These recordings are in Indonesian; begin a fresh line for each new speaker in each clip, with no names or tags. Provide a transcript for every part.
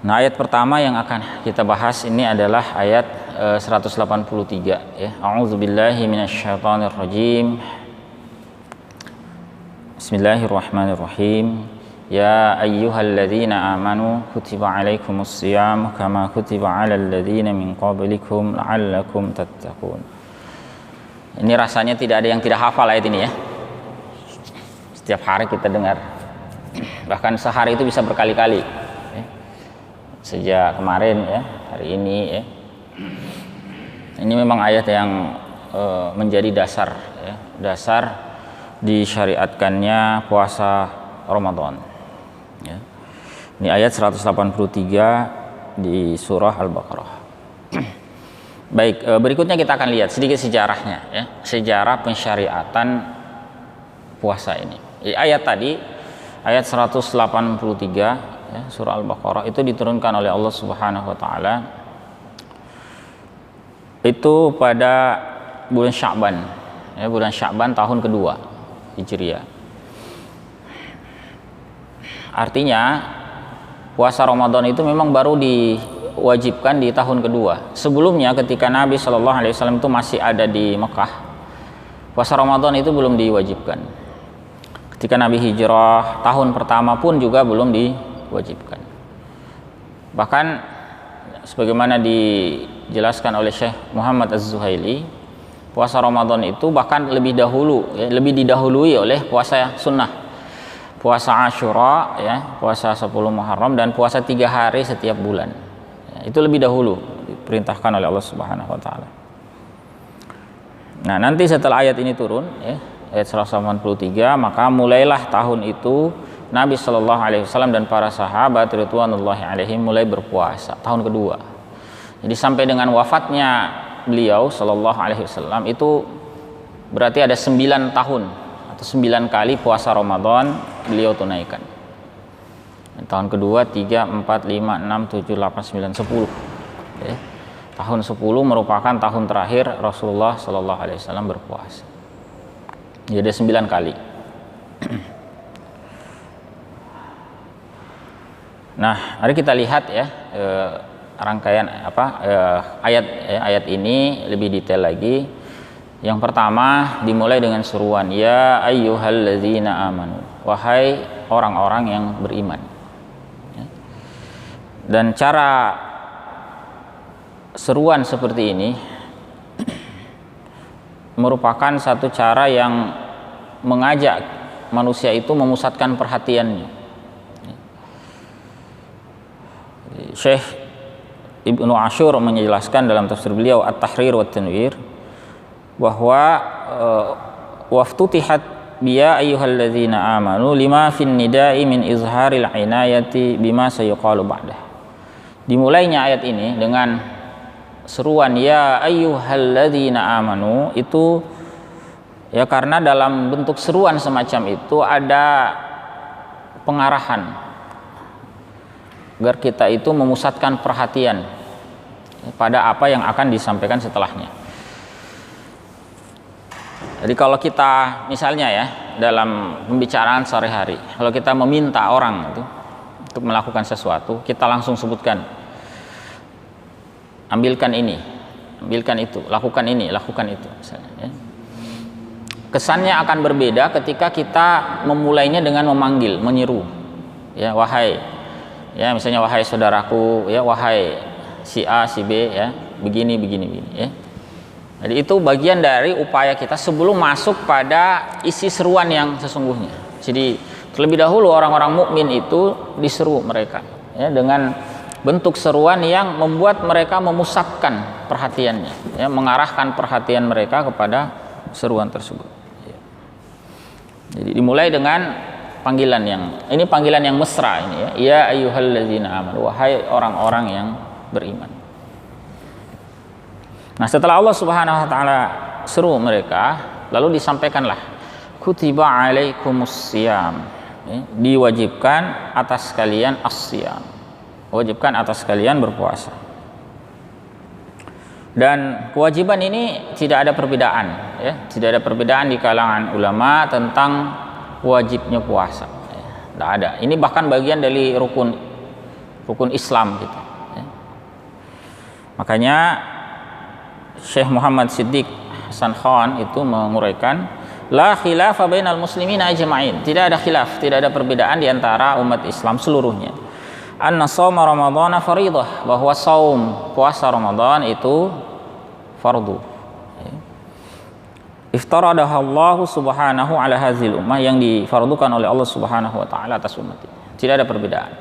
Nah, ayat pertama yang akan kita bahas ini adalah ayat 183 ya. A'udzubillahi minasyaitonirrajim. Bismillahirrahmanirrahim. Ya ayyuhalladzina amanu kutiba alaikumussyam kama kutiba alal ladzina min qablikum la'allakum tattaqun. Ini rasanya tidak ada yang tidak hafal ayat ini ya. Setiap hari kita dengar. Bahkan sehari itu bisa berkali-kali. Ya. Sejak kemarin ya, hari ini ya. Ini memang ayat yang menjadi dasar ya, dasar disyariatkannya puasa Ramadan. Ya. Ini ayat 183 di surah Al-Baqarah. Baik, berikutnya kita akan lihat sedikit sejarahnya ya, sejarah pensyariatan puasa ini. Ayat tadi, ayat 183 ya, surah Al-Baqarah itu diturunkan oleh Allah Subhanahu wa taala itu pada bulan Sya'ban. Ya, bulan Sya'ban tahun kedua Hijriah. Artinya puasa Ramadan itu memang baru diwajibkan di tahun kedua. Sebelumnya ketika Nabi Shallallahu Alaihi Wasallam itu masih ada di Mekah, puasa Ramadan itu belum diwajibkan. Ketika Nabi hijrah tahun pertama pun juga belum diwajibkan. Bahkan sebagaimana dijelaskan oleh Syekh Muhammad Az-Zuhaili, puasa Ramadan itu bahkan lebih dahulu ya, lebih didahului oleh puasa sunnah. Puasa Asyura ya, puasa 10 Muharram dan puasa 3 hari setiap bulan. Ya, itu lebih dahulu diperintahkan oleh Allah Subhanahu wa taala. Nah, nanti setelah ayat ini turun ya, ayat 183, maka mulailah tahun itu Nabi Shallallahu Alaihi Wasallam dan para sahabat ridwanullahi alaihim mulai berpuasa tahun kedua. Jadi sampai dengan wafatnya beliau Shallallahu Alaihi Wasallam itu berarti ada 9 tahun atau 9 kali puasa Ramadan beliau tunaikan. Tahun kedua 3, 4, 5, 6, 7, 8, 9, 10 ya. Tahun 10 merupakan tahun terakhir Rasulullah Shallallahu Alaihi Wasallam berpuasa. Jadi 9 kali. Nah, mari kita lihat ya rangkaian ayat ini lebih detail lagi. Yang pertama dimulai dengan seruan ya ayyuhalladzina amanu, wahai orang-orang yang beriman. Ya. Dan cara seruan seperti ini merupakan satu cara yang mengajak manusia itu memusatkan perhatiannya. Syekh Ibnu Ashur menjelaskan dalam tafsir beliau At-Tahrir wa Tanwir bahwa waftutihat biya ayyuhalladzina amanu lima fin nida'i min izharil inayati bima sayuqalu ba'dah. Dimulainya ayat ini dengan seruan ya ayyuhalladzina amanu itu ya karena dalam bentuk seruan semacam itu ada pengarahan agar kita itu memusatkan perhatian pada apa yang akan disampaikan setelahnya. Jadi kalau kita misalnya ya dalam pembicaraan sehari-hari, kalau kita meminta orang itu untuk melakukan sesuatu, kita langsung sebutkan ambilkan ini, ambilkan itu, lakukan ini, lakukan itu misalnya, ya. Kesannya akan berbeda ketika kita memulainya dengan memanggil, menyeru. Ya, wahai, ya misalnya wahai saudaraku, ya wahai si A, si B, ya begini, ya. Jadi itu bagian dari upaya kita sebelum masuk pada isi seruan yang sesungguhnya. Jadi terlebih dahulu orang-orang mukmin itu diseru mereka ya, dengan bentuk seruan yang membuat mereka memusatkan perhatiannya, ya, mengarahkan perhatian mereka kepada seruan tersebut. Ya. Jadi dimulai dengan panggilan ini panggilan yang mesra ini ya. Ya ayyuhalladzina amanu, wahai orang-orang yang beriman. Nah, setelah Allah Subhanahu wa taala seru mereka, lalu disampaikanlah kutiba alaikumussyam, ya, diwajibkan atas kalian as-syam. Wajibkan atas kalian berpuasa. Dan kewajiban ini tidak ada perbedaan ya, tidak ada perbedaan di kalangan ulama tentang wajibnya puasa. Ya, tidak ada. Ini bahkan bagian dari rukun rukun Islam gitu. Ya. Makanya Syekh Muhammad Siddiq Hasan Khan itu menguraikan la khilafa bainal muslimina ajma'in. Tidak ada khilaf, tidak ada perbedaan di antara umat Islam seluruhnya. Anna shauma ramadhana fardhah, bahwa saum puasa Ramadan itu fardu. Iftaradaha Allah subhanahu ala hazil ummah, yang difardukan oleh Allah subhanahu wa ta'ala atas umat ini. Tidak ada perbedaan.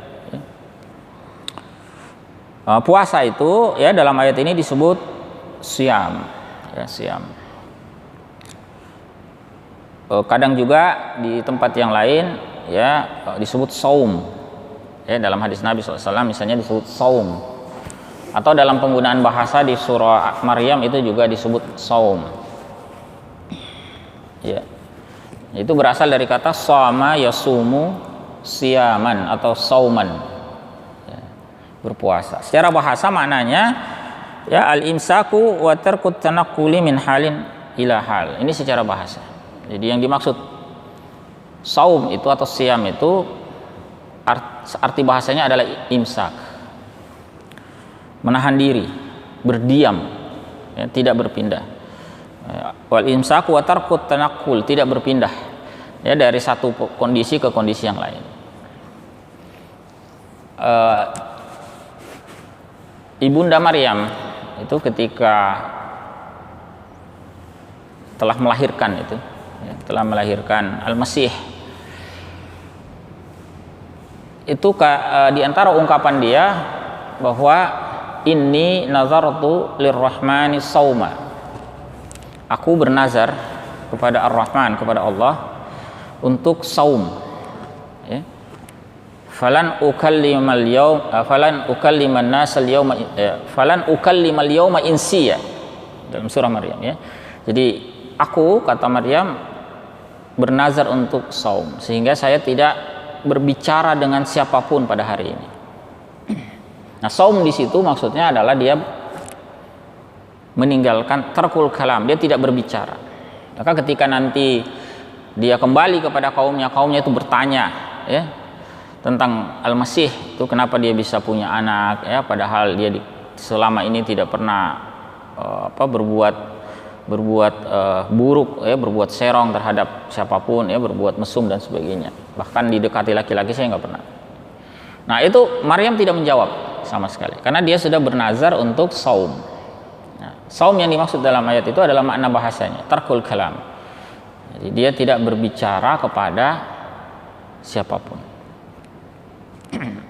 Puasa itu ya dalam ayat ini disebut siam, ya, siam. Kadang juga di tempat yang lain ya disebut saum. Ya, dalam hadis Nabi SAW misalnya disebut saum. Atau dalam penggunaan bahasa di surah Maryam itu juga disebut saum. Ya. Itu berasal dari kata shama yasumu siyaman atau sauman. Ya, berpuasa. Secara bahasa maknanya ya al-imsaku wa tarkut tanaqquli min halin ila hal. Ini secara bahasa. Jadi yang dimaksud saum itu atau siam itu arti bahasanya adalah imsak. Menahan diri, berdiam, ya, tidak berpindah. Wal imsaku wa tarkut tanaqqul, tidak berpindah ya dari satu kondisi ke kondisi yang lain. Ibunda Maryam itu ketika telah melahirkan itu ya, telah melahirkan Al-Masih itu di antara ungkapan dia bahwa inni nazartu lirrahmani sauma, aku bernazar kepada Ar-Rahman, kepada Allah untuk saum ya. Falan ukallimal yawma insiya, dalam surah Maryam ya. Jadi aku, kata Maryam, bernazar untuk saum sehingga saya tidak berbicara dengan siapapun pada hari ini. Nah, saum di situ maksudnya adalah dia meninggalkan tarkul kalam, dia tidak berbicara. Maka ketika nanti dia kembali kepada kaumnya itu bertanya ya tentang Al-Masih itu, kenapa dia bisa punya anak ya, padahal dia selama ini tidak pernah berbuat buruk ya, berbuat serong terhadap siapapun ya, berbuat mesum dan sebagainya, bahkan didekati laki-laki saya nggak pernah. Nah, itu Maryam tidak menjawab sama sekali karena dia sudah bernazar untuk saum. Nah, saum yang dimaksud dalam ayat itu adalah makna bahasanya tarkul kalam. Jadi dia tidak berbicara kepada siapapun.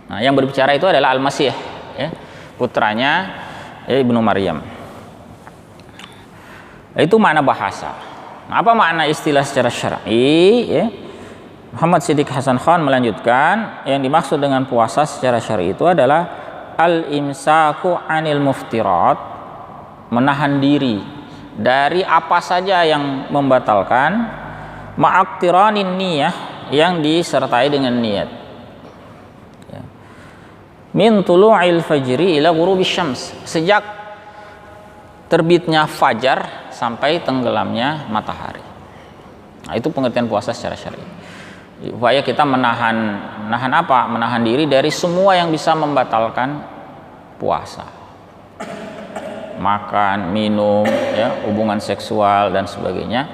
Nah, yang berbicara itu adalah Al-Masih ya, putranya ya, Ibnu Maryam. Itu makna bahasa. Nah, apa makna istilah secara syar'i ya? Muhammad Siddiq Hasan Khan melanjutkan, yang dimaksud dengan puasa secara syar'i itu adalah al-imsaku 'anil muftirat, menahan diri dari apa saja yang membatalkan, ma'aqtiranin niyah, yang disertai dengan niat. Ya. Min tulu'il fajri ila ghurubis syams, sejak terbitnya fajar sampai tenggelamnya matahari. Nah, itu pengertian puasa secara syar'i. Upaya kita menahan apa? Menahan diri dari semua yang bisa membatalkan puasa. Makan, minum, ya, hubungan seksual dan sebagainya.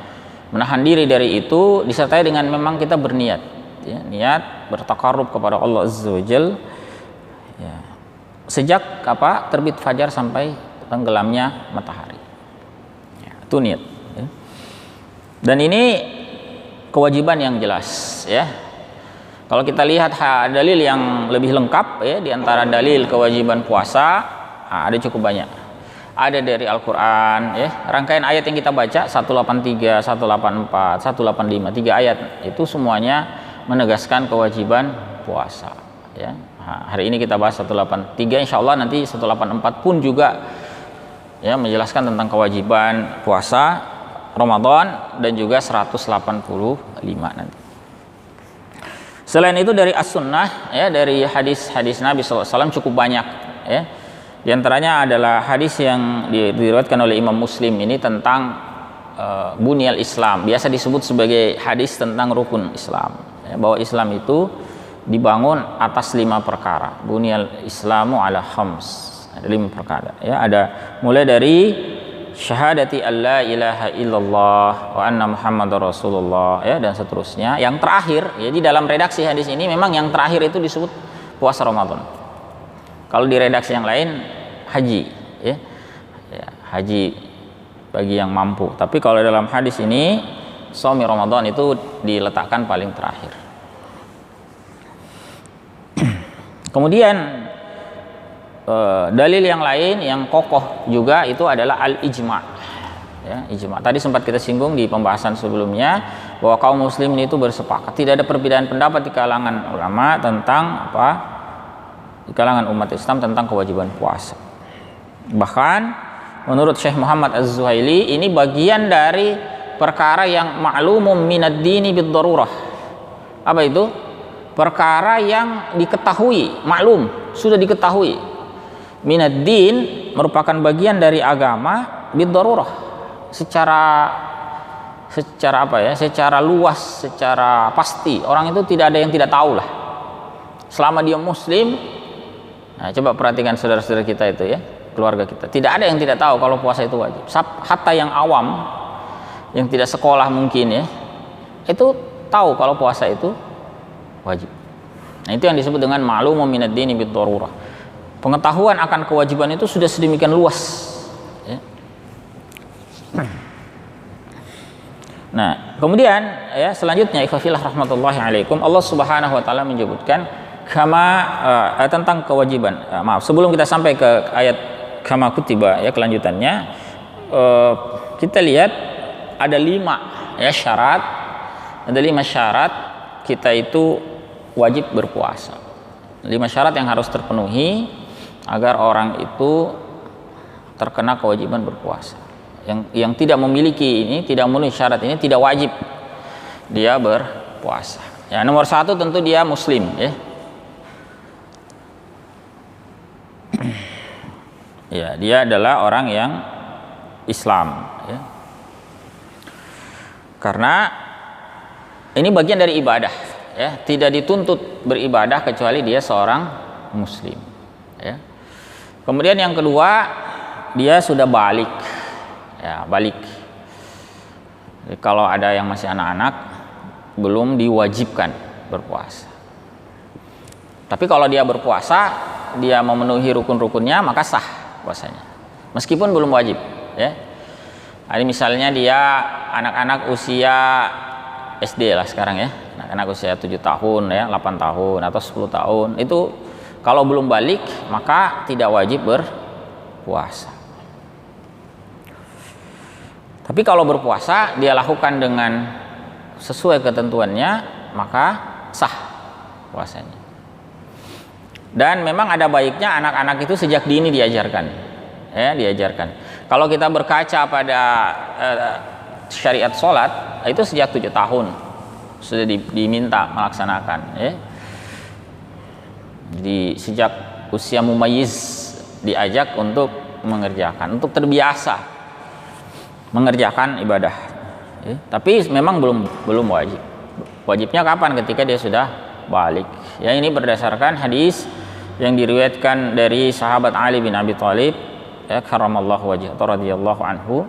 Menahan diri dari itu disertai dengan memang kita berniat, ya, niat bertakarrub kepada Allah Azza wa Jalla. Ya. Sejak terbit fajar sampai tenggelamnya matahari. Ya, itu niat. Ya. Dan ini kewajiban yang jelas ya. Kalau kita lihat dalil yang lebih lengkap ya, di antara dalil kewajiban puasa ada cukup banyak. Ada dari Al-Qur'an ya, rangkaian ayat yang kita baca 183, 184, 185, 3 ayat itu semuanya menegaskan kewajiban puasa ya. Nah, hari ini kita bahas 183, insyaallah nanti 184 pun juga ya menjelaskan tentang kewajiban puasa Ramadan dan juga 185 nanti. Selain itu dari as-sunnah ya, dari hadis-hadis Nabi SAW cukup banyak ya. Di antaranya adalah hadis yang diriwayatkan oleh Imam Muslim ini tentang bunyal Islam. Biasa disebut sebagai hadis tentang rukun Islam ya, bahwa Islam itu dibangun atas 5 perkara. Bunyal Islamu ala khams. Ada 5 perkara ya, ada mulai dari syahadati alla ilaha illallah wa anna muhammadar rasulullah ya, dan seterusnya. Yang terakhir, jadi dalam redaksi hadis ini memang yang terakhir itu disebut puasa Ramadan. Kalau di redaksi yang lain haji ya, haji bagi yang mampu. Tapi kalau dalam hadis ini shaumi Ramadan itu diletakkan paling terakhir. Kemudian dalil yang lain yang kokoh juga itu adalah al-ijma. Ya, ijma. Tadi sempat kita singgung di pembahasan sebelumnya bahwa kaum muslimin itu bersepakat, tidak ada perbedaan pendapat di kalangan ulama tentang apa? Di kalangan umat Islam tentang kewajiban puasa. Bahkan menurut Syekh Muhammad Az-Zuhaili ini bagian dari perkara yang ma'lumum minad dini bid-darurah. Apa itu? Perkara yang diketahui, maklum, sudah diketahui. Minad din merupakan bagian dari agama bid-darurah. Secara apa ya? Secara luas, secara pasti. Orang itu tidak ada yang tidak tahu lah. Selama dia muslim, nah, coba perhatikan saudara-saudara kita itu ya, keluarga kita. Tidak ada yang tidak tahu kalau puasa itu wajib. Hatta yang awam, yang tidak sekolah mungkin ya, itu tahu kalau puasa itu wajib. Nah, itu yang disebut dengan ma'lumun minad dini bid-darurah. Pengetahuan akan kewajiban itu sudah sedemikian luas ya. Nah, kemudian ya selanjutnya ikhwafillah rahmatullahi alaikum, Allah Subhanahu wa taala menyebutkan tentang kewajiban. Maaf, sebelum kita sampai ke ayat kama kutiba ya kelanjutannya, kita lihat ada 5 ya syarat. Ada 5 syarat kita itu wajib berpuasa. 5 syarat yang harus terpenuhi agar orang itu terkena kewajiban berpuasa. Yang tidak memiliki ini, tidak memenuhi syarat ini, tidak wajib dia berpuasa. Ya, nomor 1 tentu dia muslim ya. Ya, dia adalah orang yang Islam ya. Karena ini bagian dari ibadah ya, tidak dituntut beribadah kecuali dia seorang muslim ya. Kemudian yang kedua, dia sudah balik ya, balik. Jadi, kalau ada yang masih anak-anak belum diwajibkan berpuasa. Tapi kalau dia berpuasa, dia memenuhi rukun-rukunnya, maka sah puasanya meskipun belum wajib ya. Ini misalnya dia anak-anak usia SD lah sekarang ya, anak-anak usia 7 tahun ya, 8 tahun atau 10 tahun itu kalau belum balik maka tidak wajib berpuasa. Tapi kalau berpuasa dia lakukan dengan sesuai ketentuannya maka sah puasanya. Dan memang ada baiknya anak-anak itu sejak dini diajarkan ya, diajarkan. Kalau kita berkaca pada syariat sholat itu sejak 7 tahun sudah diminta melaksanakan ya. Jadi sejak usia mumayyiz diajak untuk mengerjakan, untuk terbiasa mengerjakan ibadah ya. Tapi memang belum wajib. Wajibnya kapan? Ketika dia sudah balik ya. Ini berdasarkan hadis yang diriwayatkan dari sahabat Ali bin Abi Thalib ya, karramallahu wajhahu radhiyallahu anhu,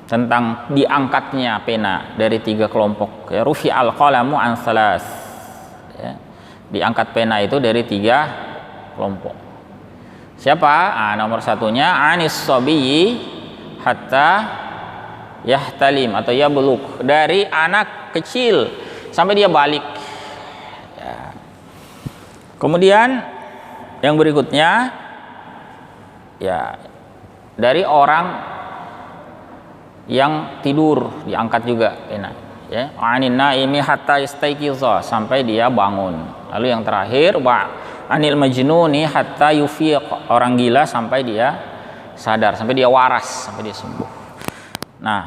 tentang diangkatnya pena dari 3 kelompok ya. Rufi al-qalamu an salas ya. Diangkat pena itu dari 3 kelompok. Siapa? Nomor 1-nya anis sabiyyi hatta yahtalim atau yablugh, dari anak kecil sampai dia balik ya. Kemudian yang berikutnya ya, dari orang yang tidur diangkat juga pena ya. Anin naimi hatta yastayqiza, sampai dia bangun. Lalu yang terakhir wa anil majnuni hatta yufiq, orang gila sampai dia sadar, sampai dia waras, sampai dia sembuh. Nah,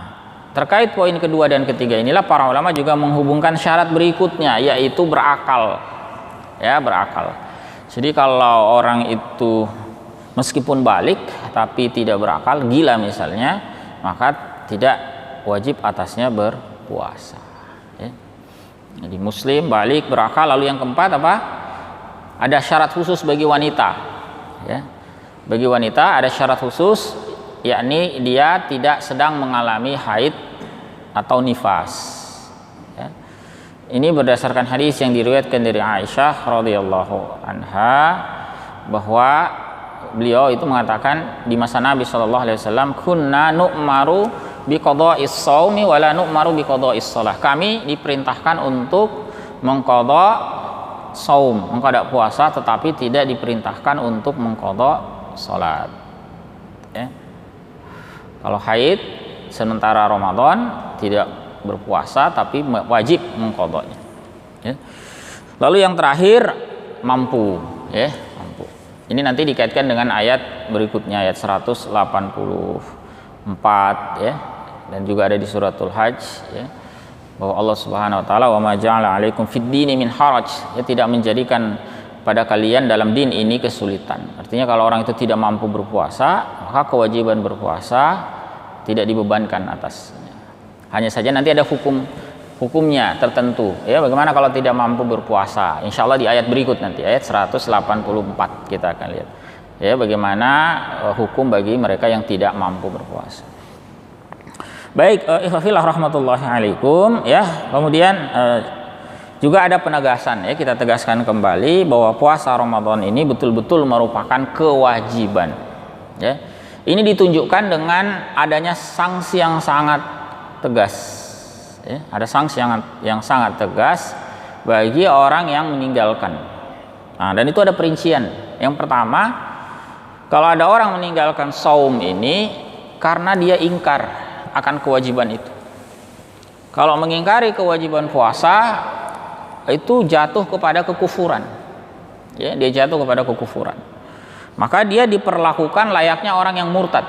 terkait poin kedua dan ketiga inilah para ulama juga menghubungkan syarat berikutnya, yaitu berakal ya, berakal. Jadi kalau orang itu meskipun balik tapi tidak berakal, gila misalnya, maka tidak wajib atasnya berpuasa ya. Jadi muslim, balik, berakal. Lalu yang keempat apa? Ada syarat khusus bagi wanita, ya. Bagi wanita ada syarat khusus, yakni dia tidak sedang mengalami haid atau nifas, ya. Ini berdasarkan hadis yang diriwayatkan dari Aisyah radhiyallahu anha, bahwa beliau itu mengatakan di masa Nabi SAW, kunna nu'maru biqada'is shaumi wa la nu'maru biqada'is shalah. Kami diperintahkan untuk mengqadha saum, mengqadha puasa, tetapi tidak diperintahkan untuk mengqadha salat, ya. Kalau haid sementara Ramadan tidak berpuasa tapi wajib mengqadhanya, ya. Lalu yang terakhir mampu, ya, mampu. Ini nanti dikaitkan dengan ayat berikutnya, ayat 184, ya, dan juga ada di suratul Hajj, ya, bahwa Allah Subhanahu wa taala, wa ma ja'ala 'alaikum fid dini min haraj, ya, tidak menjadikan pada kalian dalam din ini kesulitan. Artinya kalau orang itu tidak mampu berpuasa, maka kewajiban berpuasa tidak dibebankan atasnya. Hanya saja nanti ada hukumnya tertentu, ya. Bagaimana kalau tidak mampu berpuasa? Insya Allah di ayat berikut nanti, ayat 184 kita akan lihat, ya, bagaimana hukum bagi mereka yang tidak mampu berpuasa. Baik, ikhwafillah rahmatullahi alaikum, ya. Kemudian juga ada penegasan, ya, kita tegaskan kembali bahwa puasa Ramadan ini betul-betul merupakan kewajiban, ya. Ini ditunjukkan dengan adanya sanksi yang sangat tegas, ya. Ada sanksi yang sangat tegas bagi orang yang meninggalkan. Nah, dan itu ada perincian. Yang pertama, kalau ada orang meninggalkan saum ini karena dia ingkar akan kewajiban itu. Kalau mengingkari kewajiban puasa, itu jatuh kepada kekufuran, ya, dia jatuh kepada kekufuran. Maka dia diperlakukan layaknya orang yang murtad.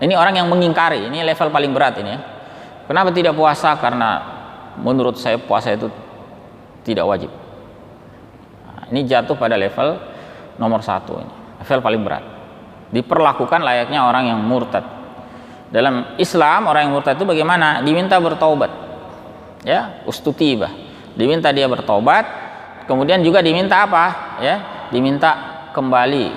Ini orang yang mengingkari, ini level paling berat ini, ya. Kenapa tidak puasa? Karena menurut saya puasa itu tidak wajib. Nah, ini jatuh pada level nomor 1 ini, level paling berat. Diperlakukan layaknya orang yang murtad. Dalam Islam orang yang murtad itu bagaimana? Diminta bertaubat, ya, ustutibah. Diminta dia bertobat, kemudian juga diminta apa? Ya, diminta kembali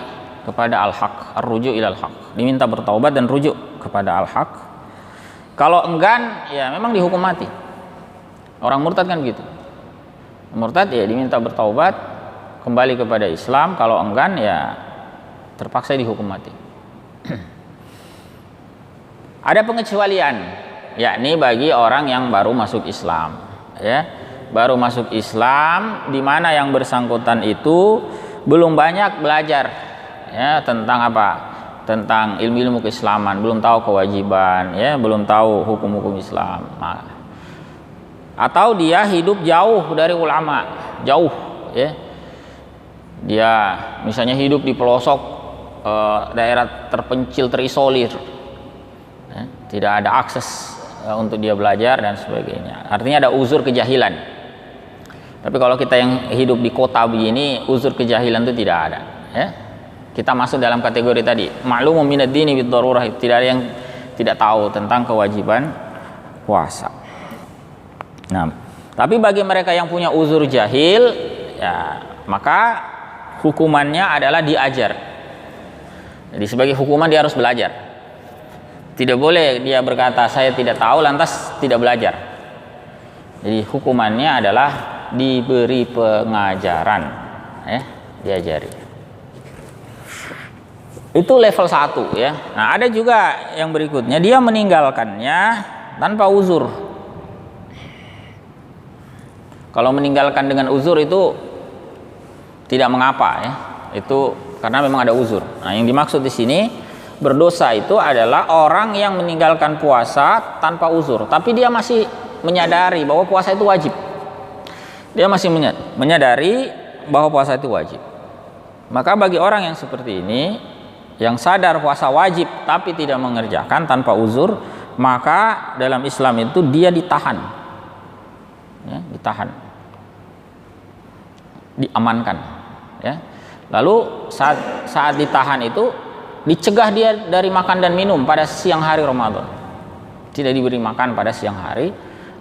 kepada al-haq, ar-ruju' ilal haq. Diminta bertobat dan rujuk kepada al-haq. Kalau enggan, ya memang dihukum mati. Orang murtad kan begitu. Murtad ya diminta bertobat, kembali kepada Islam. Kalau enggan, ya terpaksa dihukum mati. Ada pengecualian, yakni bagi orang yang baru masuk Islam, ya. Baru masuk Islam, di mana yang bersangkutan itu belum banyak belajar, ya, tentang apa? Tentang ilmu-ilmu keislaman, belum tahu kewajiban, ya, belum tahu hukum-hukum Islam. Nah, atau dia hidup jauh dari ulama, jauh, ya. Dia misalnya hidup di pelosok daerah terpencil, terisolir, ya, tidak ada akses untuk dia belajar dan sebagainya. Artinya ada uzur kejahilan. Tapi kalau kita yang hidup di kota begini, uzur kejahilan itu tidak ada, ya. Kita masuk dalam kategori tadi, ma'lumun minad dini bid darurah, tidak ada yang tidak tahu tentang kewajiban puasa. Nah, tapi bagi mereka yang punya uzur jahil, ya, maka hukumannya adalah diajar. Jadi sebagai hukuman dia harus belajar. Tidak boleh dia berkata saya tidak tahu lantas tidak belajar. Jadi hukumannya adalah diberi pengajaran, ya, diajari. Itu level 1, ya. Nah, ada juga yang berikutnya, dia meninggalkannya tanpa uzur. Kalau meninggalkan dengan uzur itu tidak mengapa, ya. Itu karena memang ada uzur. Nah, yang dimaksud di sini berdosa itu adalah orang yang meninggalkan puasa tanpa uzur, tapi dia masih menyadari bahwa puasa itu wajib. Dia masih menyadari bahwa puasa itu wajib. Maka bagi orang yang seperti ini, yang sadar puasa wajib tapi tidak mengerjakan tanpa uzur, maka dalam Islam itu dia ditahan, ya, ditahan, diamankan, ya. Lalu saat ditahan itu dicegah dia dari makan dan minum pada siang hari Ramadan. Tidak diberi makan pada siang hari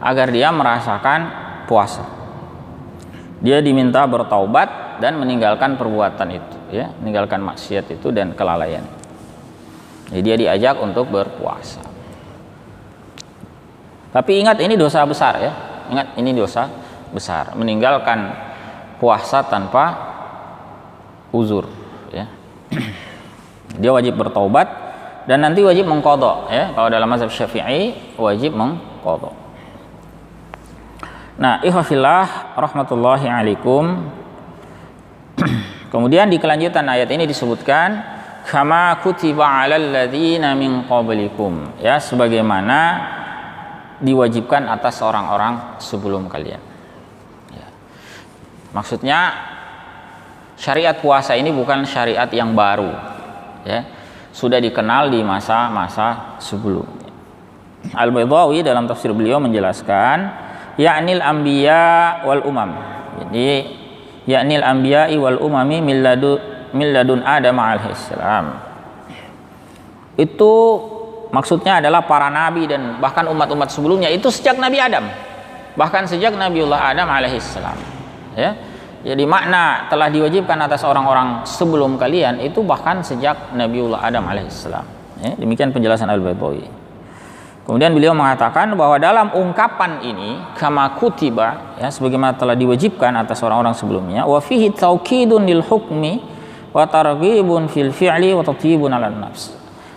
agar dia merasakan puasa. Dia diminta bertaubat dan meninggalkan perbuatan itu, ya, meninggalkan maksiat itu dan kelalaian. Jadi dia diajak untuk berpuasa. Tapi ingat ini dosa besar, ya. Ingat ini dosa besar, meninggalkan puasa tanpa uzur, ya. Dia wajib bertaubat dan nanti wajib mengqadha, ya. Kalau dalam mazhab Syafi'i wajib mengqadha. Nah, ikhwafillah rahmatullahi alaikum. Kemudian di kelanjutan ayat ini disebutkan kama kutiba 'alal ladzina min qablikum, ya, sebagaimana diwajibkan atas orang-orang sebelum kalian. Ya. Maksudnya syariat puasa ini bukan syariat yang baru, ya. Sudah dikenal di masa-masa sebelumnya. Al-Baydawi dalam tafsir beliau menjelaskan ya'nil anbiya wal umam. Jadi ya'nil anbiya'i wal umami min ladun Adam alaihissalam. Itu maksudnya adalah para nabi dan bahkan umat-umat sebelumnya itu sejak Nabi Adam. Bahkan sejak Nabiullah Adam alaihissalam. Ya. Jadi makna telah diwajibkan atas orang-orang sebelum kalian itu bahkan sejak Nabiullah Adam alaihissalam. Ya, demikian penjelasan Al-Baydawi. Kemudian beliau mengatakan bahwa dalam ungkapan ini kama kutiba, ya, sebagaimana telah diwajibkan atas orang-orang sebelumnya, wa fihi taukidun lil hukmi wa targhibun fil fi'li wa tatyibun 'alan nafs.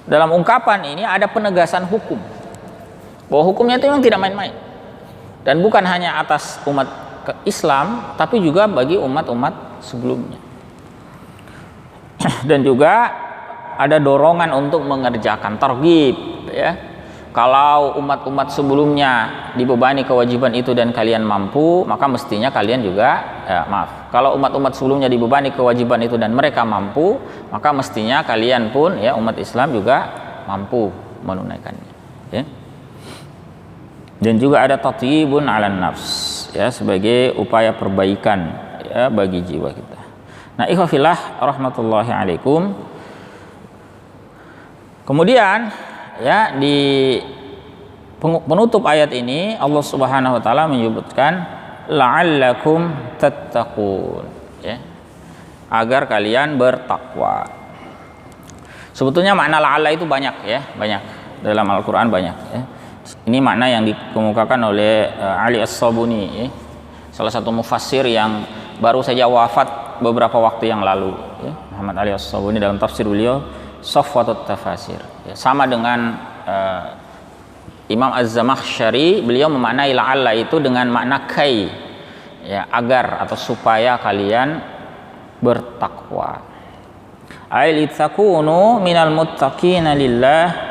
Dalam ungkapan ini ada penegasan hukum. Bahwa hukumnya itu memang tidak main-main. Dan bukan hanya atas umat Islam tapi juga bagi umat-umat sebelumnya. Dan juga ada dorongan untuk mengerjakan targhib, ya. Kalau umat-umat sebelumnya dibebani kewajiban itu dan kalian mampu, maka mestinya kalian juga, kalau umat-umat sebelumnya dibebani kewajiban itu dan mereka mampu, maka mestinya kalian pun, ya, umat Islam juga mampu menunaikannya, ya. Dan juga ada tatyibun 'alan nafs, ya, sebagai upaya perbaikan, ya, bagi jiwa kita. Nah, ikhwafillah rahmatullahi alaikum. Kemudian, ya, di penutup ayat ini Allah Subhanahu wa taala menyebutkan la'allakum tattaqun, ya, agar kalian bertakwa. Sebetulnya makna la'alla itu banyak, ya, banyak dalam Al-Qur'an banyak, ya. Ini makna yang dikemukakan oleh Ali As-Sabuni, ya, salah satu mufassir yang baru saja wafat beberapa waktu yang lalu, ya, Muhammad Ali As-Sabuni dalam tafsir beliau Safwatut Tafasir, ya, sama dengan Imam Az-Zamakhsyari, beliau memaknai la'alla itu dengan makna kai, ya, agar atau supaya kalian bertakwa. Ai litakunu minal muttaqina lillah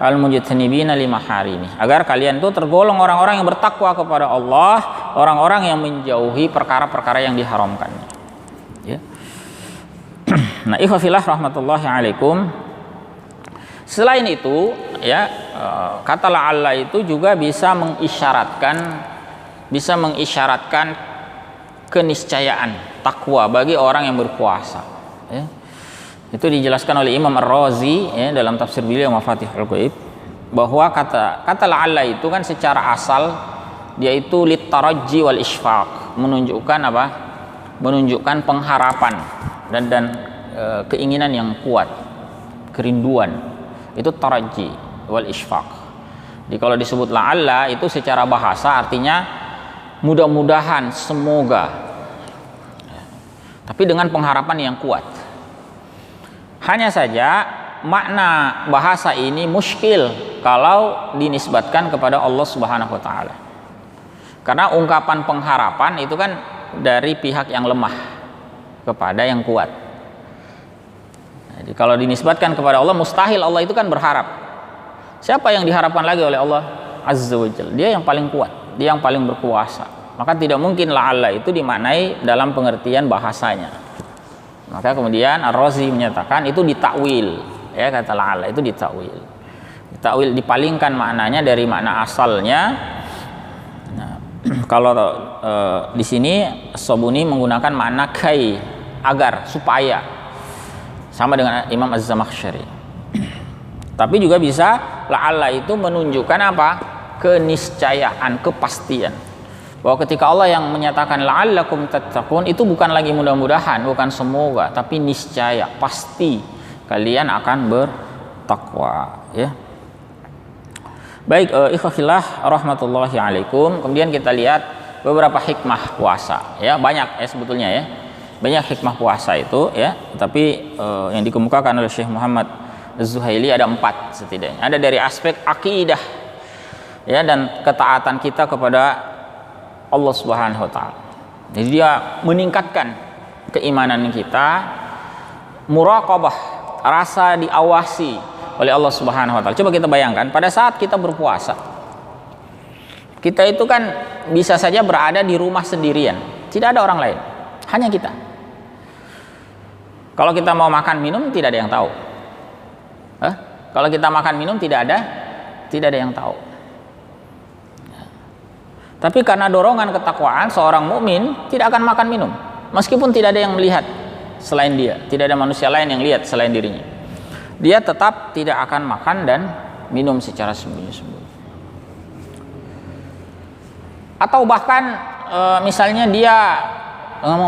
al-mujtanibina limaharimi, agar kalian itu tergolong orang-orang yang bertakwa kepada Allah, orang-orang yang menjauhi perkara-perkara yang diharamkannya, ya. Nah, ikhwafillah rahmatullahi alaikum. Selain itu, ya, kata la'alla itu juga bisa mengisyaratkan keniscayaan takwa bagi orang yang berpuasa, ya. Itu dijelaskan oleh Imam Ar-Razi, ya, dalam tafsir beliau Mafatihul Ghaib, bahwa kata la'alla itu kan secara asal dia itu litarajji wal isfaq, menunjukkan apa? Menunjukkan pengharapan dan keinginan yang kuat, kerinduan. Itu taraji wal isfaq. Jadi kalau disebut la'alla itu secara bahasa artinya mudah-mudahan, semoga, tapi dengan pengharapan yang kuat. Hanya saja makna bahasa ini muskil kalau dinisbatkan kepada Allah Subhanahu wa taala. Karena ungkapan pengharapan itu kan dari pihak yang lemah kepada yang kuat. Jadi kalau dinisbatkan kepada Allah, mustahil Allah itu kan berharap. Siapa yang diharapkan lagi oleh Allah Azza wa Jalla? Dia yang paling kuat, dia yang paling berkuasa. Maka tidak mungkin la'alla itu dimaknai dalam pengertian bahasanya. Maka kemudian Ar-Razi menyatakan itu ditakwil, ya, kata la'alla itu ditakwil. Ditakwil, dipalingkan maknanya dari makna asalnya. Nah, kalau di sini As-Sabuni menggunakan makna kai, agar, supaya, sama dengan Imam Az-Zamakhsyari. Tapi juga bisa la'alla itu menunjukkan apa? Keniscayaan, kepastian. Bahwa ketika Allah yang menyatakan la'allakum tattaqun, itu bukan lagi mudah-mudahan, bukan semoga, tapi niscaya, pasti kalian akan bertakwa, ya. Baik, ikhwafillah rahmatullahi alaikum. Kemudian kita lihat beberapa hikmah puasa, ya. Banyak ya sebetulnya, ya. Banyak hikmah puasa itu, ya. Tapi yang dikemukakan oleh Syekh Muhammad Az-Zuhaili ada 4 setidaknya. Ada dari aspek akidah, ya, dan ketaatan kita kepada Allah Subhanahu wa taala. Jadi dia meningkatkan keimanan kita, muraqabah, rasa diawasi oleh Allah Subhanahu wa taala. Coba kita bayangkan pada saat kita berpuasa. Kita itu kan bisa saja berada di rumah sendirian, tidak ada orang lain, hanya kita. Kalau kita mau makan minum tidak ada yang tahu. Kalau kita makan minum tidak ada yang tahu. Tapi karena dorongan ketakwaan, seorang mukmin tidak akan makan minum, meskipun tidak ada yang melihat selain dia, tidak ada manusia lain yang lihat selain dirinya. Dia tetap tidak akan makan dan minum secara sembunyi-sembunyi. Atau bahkan misalnya dia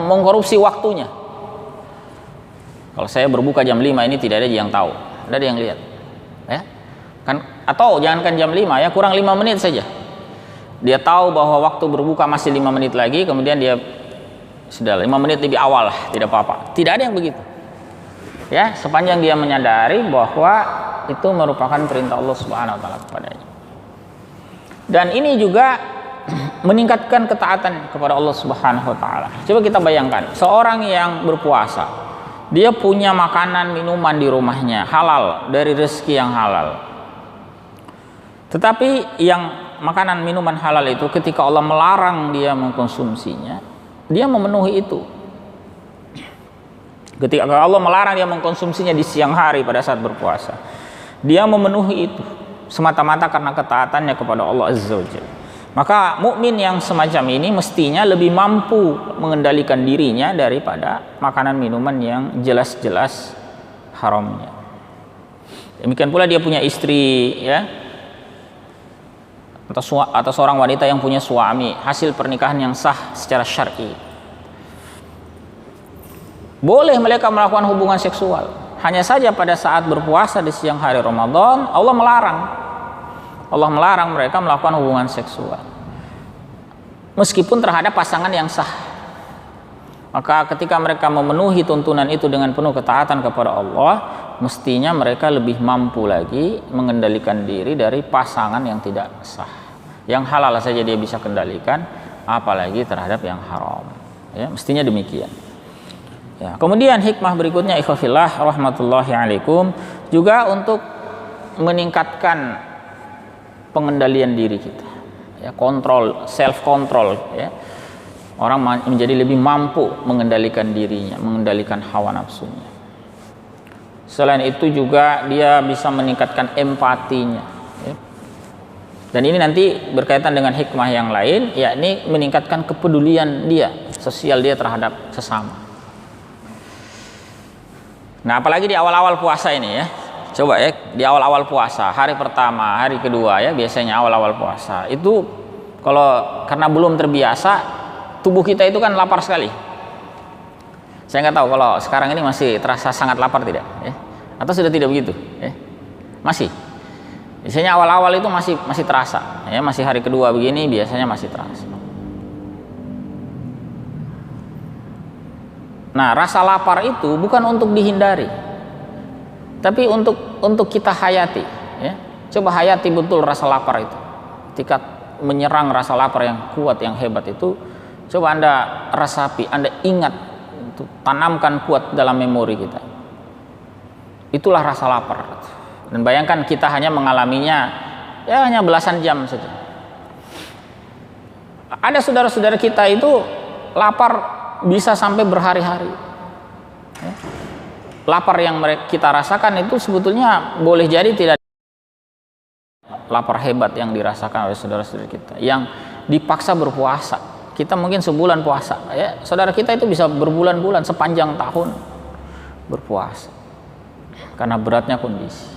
mengkorupsi waktunya. Kalau saya berbuka jam 5 ini tidak ada yang tahu, tidak ada yang lihat, ya. Kan, atau jangankan jam 5, ya, kurang 5 menit saja. Dia tahu bahwa waktu berbuka masih 5 menit lagi, kemudian dia sudah 5 menit lebih awal lah, tidak apa-apa. Tidak ada yang begitu. Ya, sepanjang dia menyadari bahwa itu merupakan perintah Allah Subhanahu wa taala kepadanya. Dan ini juga meningkatkan ketaatan kepada Allah Subhanahu wa taala. Coba kita bayangkan, seorang yang berpuasa, dia punya makanan, minuman di rumahnya halal, dari rezeki yang halal. Tetapi yang makanan minuman halal itu ketika Allah melarang dia mengkonsumsinya, dia memenuhi itu. Ketika Allah melarang dia mengkonsumsinya di siang hari pada saat berpuasa, dia memenuhi itu semata-mata karena ketaatannya kepada Allah Azza wa Jalla. Maka mukmin yang semacam ini mestinya lebih mampu mengendalikan dirinya daripada makanan minuman yang jelas-jelas haramnya. Demikian pula dia punya istri, ya, atau seorang wanita yang punya suami, hasil pernikahan yang sah secara syar'i. Boleh mereka melakukan hubungan seksual, hanya saja pada saat berpuasa di siang hari Ramadan, Allah melarang mereka melakukan hubungan seksual, meskipun terhadap pasangan yang sah. Maka ketika mereka memenuhi tuntunan itu dengan penuh ketaatan kepada Allah, mestinya mereka lebih mampu lagi mengendalikan diri dari pasangan yang tidak sah. Yang halal saja dia bisa kendalikan, apalagi terhadap yang haram, ya, mestinya demikian, ya. Kemudian hikmah berikutnya, ikhwafillah rahmatullahi alaikum, juga untuk meningkatkan pengendalian diri kita, ya, kontrol, self control, ya. Orang menjadi lebih mampu mengendalikan dirinya, mengendalikan hawa nafsunya. Selain itu juga dia bisa meningkatkan empatinya, ya. Dan ini nanti berkaitan dengan hikmah yang lain, yakni meningkatkan kepedulian dia, sosial dia terhadap sesama. Nah, apalagi di awal-awal puasa ini, ya. Coba, ya, di awal-awal puasa, hari pertama, hari kedua, ya, biasanya awal-awal puasa itu kalau karena belum terbiasa, tubuh kita itu kan lapar sekali. Saya nggak tahu kalau sekarang ini masih terasa sangat lapar tidak, ya? Atau sudah tidak begitu, ya? Masih. Biasanya awal-awal itu masih terasa, ya, masih hari kedua begini biasanya masih terasa. Nah, rasa lapar itu bukan untuk dihindari, tapi untuk kita hayati, ya. Coba hayati betul rasa lapar itu. Ketika menyerang rasa lapar yang kuat, yang hebat itu, coba Anda resapi, Anda ingat, itu tanamkan kuat dalam memori kita. Itulah rasa lapar. Dan bayangkan kita hanya mengalaminya, ya, hanya belasan jam saja. Ada saudara-saudara kita itu lapar bisa sampai berhari-hari, ya. Lapar yang kita rasakan itu sebetulnya boleh jadi tidak lapar hebat yang dirasakan oleh saudara-saudara kita yang dipaksa berpuasa. Kita mungkin sebulan puasa, ya. Saudara kita itu bisa berbulan-bulan, sepanjang tahun berpuasa karena beratnya kondisi.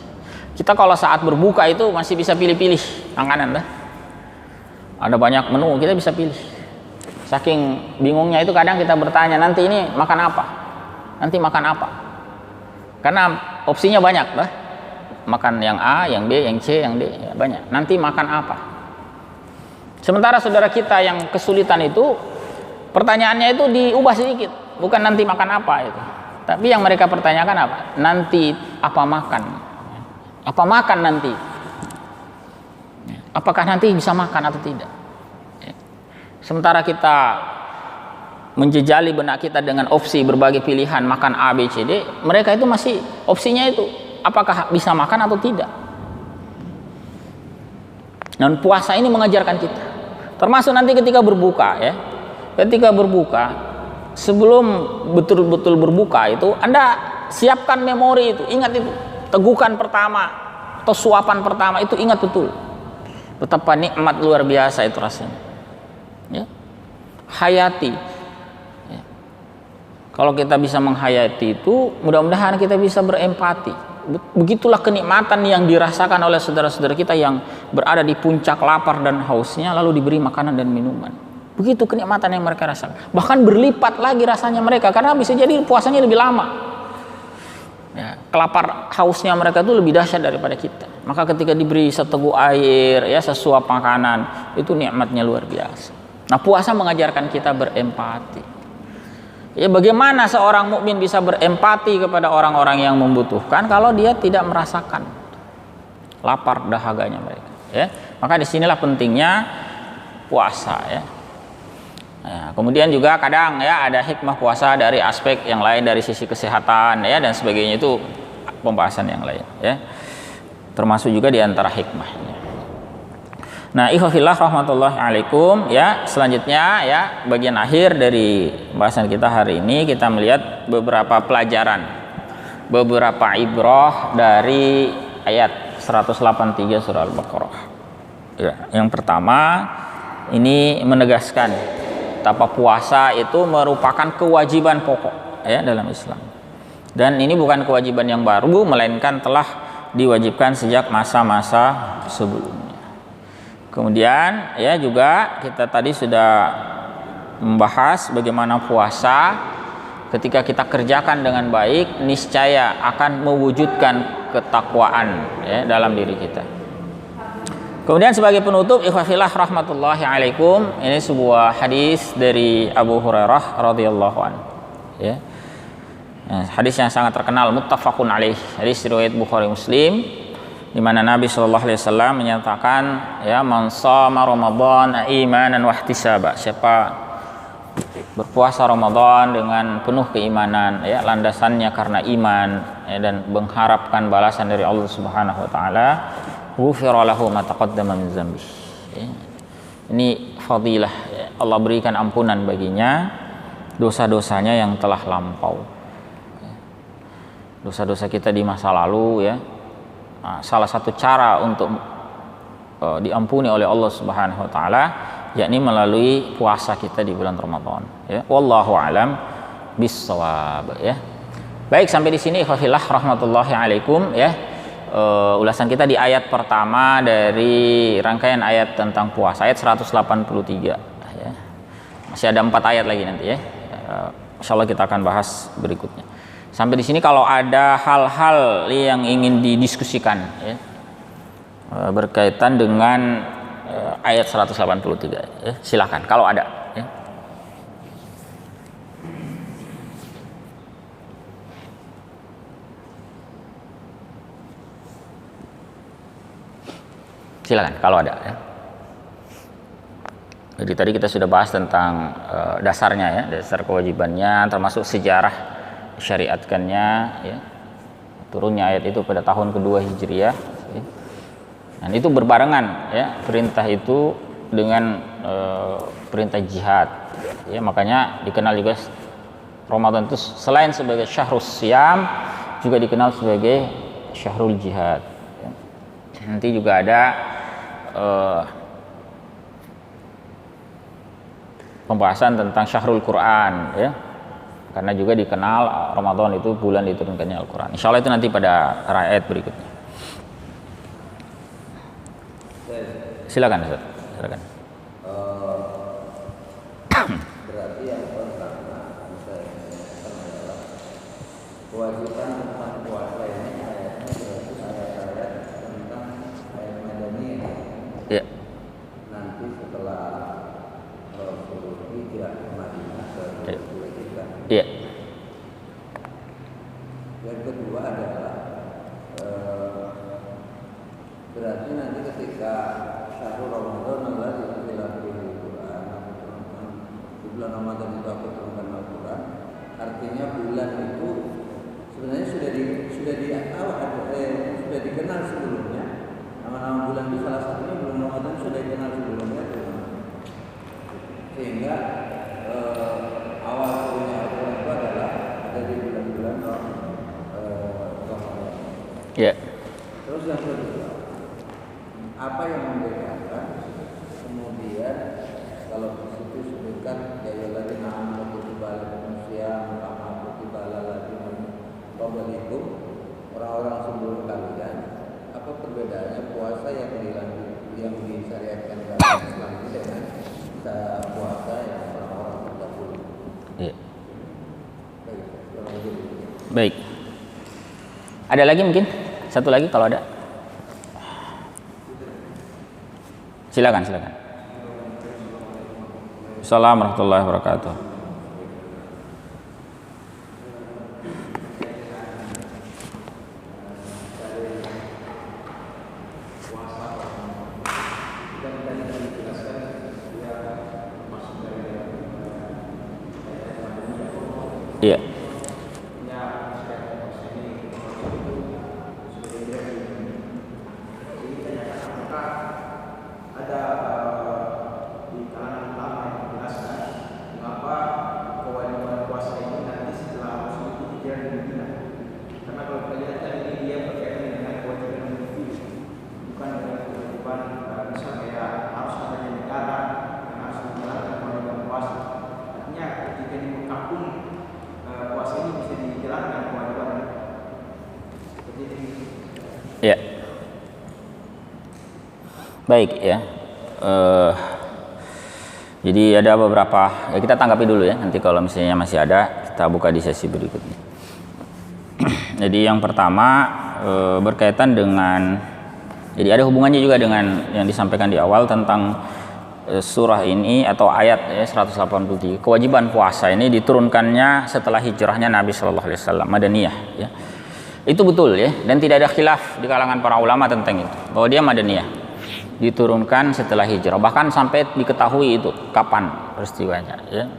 Kita kalau saat berbuka itu masih bisa pilih-pilih makanan, dah. Ada banyak menu, kita bisa pilih. Saking bingungnya itu kadang kita bertanya, nanti ini makan apa? Nanti makan apa? Karena opsinya banyak lah. Makan yang A, yang B, yang C, yang D, ya, banyak. Nanti makan apa? Sementara saudara kita yang kesulitan itu, pertanyaannya itu diubah sedikit. Bukan nanti makan apa itu. Tapi yang mereka pertanyakan apa? Nanti apa makan? Apa makan nanti? Apakah nanti bisa makan atau tidak? Sementara kita menjejali benak kita dengan opsi berbagai pilihan makan A, B, C, D, mereka itu masih opsinya itu apakah bisa makan atau tidak. Dan puasa ini mengajarkan kita, termasuk nanti ketika berbuka ya. Ketika berbuka, sebelum betul-betul berbuka itu Anda siapkan memori itu, ingat itu, tegukan pertama atau suapan pertama itu ingat betul. Betapa nikmat luar biasa itu rasanya. Ya. Hayati. Ya. Kalau kita bisa menghayati itu, mudah-mudahan kita bisa berempati. Begitulah kenikmatan yang dirasakan oleh saudara-saudara kita yang berada di puncak lapar dan hausnya, lalu diberi makanan dan minuman. Begitu kenikmatan yang mereka rasakan. Bahkan berlipat lagi rasanya mereka, karena bisa jadi puasanya lebih lama. Ya, kelapar hausnya mereka itu lebih dahsyat daripada kita. Maka ketika diberi seteguk air, ya sesuap makanan, itu nikmatnya luar biasa. Nah, puasa mengajarkan kita berempati. Ya, bagaimana seorang mukmin bisa berempati kepada orang-orang yang membutuhkan kalau dia tidak merasakan lapar dahaganya mereka. Ya, maka disinilah pentingnya puasa. Ya. Nah, kemudian juga kadang ya ada hikmah puasa dari aspek yang lain, dari sisi kesehatan ya dan sebagainya, itu pembahasan yang lain ya. Termasuk juga di antara hikmahnya. Nah, ikhwafillah rahmatullahi alaikum ya. Selanjutnya ya, bagian akhir dari pembahasan kita hari ini, kita melihat beberapa pelajaran, beberapa ibrah dari ayat 183 surah Al-Baqarah. Ya, yang pertama ini menegaskan betapa puasa itu merupakan kewajiban pokok ya dalam Islam. Dan ini bukan kewajiban yang baru, melainkan telah diwajibkan sejak masa-masa sebelumnya. Kemudian ya juga kita tadi sudah membahas bagaimana puasa ketika kita kerjakan dengan baik niscaya akan mewujudkan ketakwaan ya dalam diri kita. Kemudian sebagai penutup, ikhwafillah rahmatullahi alaikum, ini sebuah hadis dari Abu Hurairah radhiyallahu anhu ya. Hadis yang sangat terkenal, muttafaqun alaih, hadis riwayat Bukhari Muslim, di mana Nabi sallallahu alaihi wasallam menyatakan ya, man shama Ramadan imanan wa ihtisaba, siapa berpuasa Ramadan dengan penuh keimanan ya, landasannya karena iman ya, dan mengharapkan balasan dari Allah Subhanahu wa taala, ghufira lahu ma taqaddama min dzambi. Ini fadilah ya. Allah berikan ampunan baginya dosa-dosanya yang telah lampau. Dosa-dosa kita di masa lalu ya. Nah, salah satu cara untuk diampuni oleh Allah Subhanahu wa taala yakni melalui puasa kita di bulan Ramadan ya. Wallahu alam bissawab ya. Baik, sampai di sini ikhwafillah rahmatullahi alaikum ya. Ulasan kita di ayat pertama dari rangkaian ayat tentang puasa, ayat 183 ya. Masih ada 4 ayat lagi nanti ya. Insyaallah kita akan bahas berikutnya. Sampai di sini kalau ada hal-hal yang ingin didiskusikan ya, berkaitan dengan ayat 183 ya, silakan kalau ada ya. Silakan kalau ada ya. Jadi tadi kita sudah bahas tentang dasarnya ya, dasar kewajibannya, termasuk sejarah syariatkannya ya. Turunnya ayat itu pada tahun kedua Hijriah ya. Dan itu berbarengan ya, perintah itu dengan perintah jihad ya. Makanya dikenal juga Ramadan itu selain sebagai syahrus siyam juga dikenal sebagai syahrul jihad ya. Nanti juga ada pembahasan tentang syahrul Quran ya, karena juga dikenal Ramadan itu bulan diturunkannya Al-Quran. Insya Allah itu nanti pada ayat berikutnya. Silakan Ustaz. Silakan.
Berarti yang pertama saya ingatkan adalah kewajiban tentang puasa ini ayatnya berarti ayat-ayat tentang ayat Madaniyah.
Ya.
Nanti setelah Rasulullah hijrah ke Madinah ke Rasulullah.
Iya.
Yang kedua adalah berarti nanti ketika syahrul Ramadan adalah dilakukan Quran, di bulan Ramadan itu aku turunkan Al-Quran. Artinya bulan itu sebenarnya sudah dikenal sebelumnya. Nama-nama bulan itu salah satunya bulan Ramadan sudah dikenal sebelumnya, sehingga awal turunnya Al-Quran itu adalah ada di bulan-bulan Ramadan.
Ya.
Terus yang kedua, apa yang membedakan kemudian kalau di situ sebutkan ya lagi nama kutiba manusia kama kutiba lagi qablikum orang-orang sebelum kalian, apa perbedaannya puasa yang disyariatkan dalam Islam ini dengan puasa yang orang-orang terdahulu?
Iya. Baik. Ada lagi mungkin? Satu lagi kalau ada. Silakan. Assalamualaikum warahmatullahi wabarakatuh. Iya. Ya, baik ya. Jadi ada beberapa ya, kita tanggapi dulu ya. Nanti kalau misalnya masih ada kita buka di sesi berikutnya. Jadi yang pertama berkaitan dengan, jadi ada hubungannya juga dengan yang disampaikan di awal tentang surah ini atau ayat ya, 183. Kewajiban puasa ini diturunkannya setelah hijrahnya Nabi Shallallahu Alaihi Wasallam, Madaniyah ya. Itu betul ya, dan tidak ada khilaf di kalangan para ulama tentang itu, bahwa dia Madaniyah, diturunkan setelah hijrah, bahkan sampai diketahui itu kapan peristiwanya ya.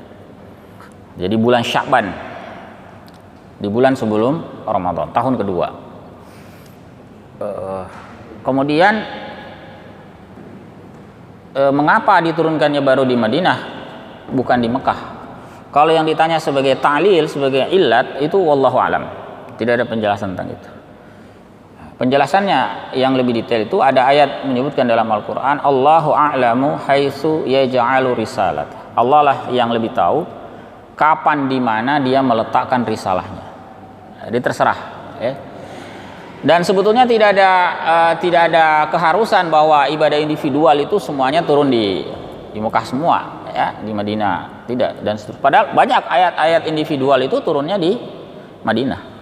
Jadi bulan Sya'ban, di bulan sebelum Ramadan, tahun kedua. Kemudian mengapa diturunkannya baru di Madinah, bukan di Mekah? Kalau yang ditanya sebagai ta'lil, sebagai illat, itu wallahu alam. Tidak ada penjelasan tentang itu. Penjelasannya yang lebih detail itu ada ayat menyebutkan dalam Al-Quran, Allahu a'lamu haitsu yaj'alu risalat. Allah lah yang lebih tahu kapan di mana dia meletakkan risalahnya. Jadi terserah ya. Dan sebetulnya tidak ada keharusan bahwa ibadah individual itu semuanya turun di Mekah semua ya, di Madinah tidak. Dan padahal banyak ayat-ayat individual itu turunnya di Madinah.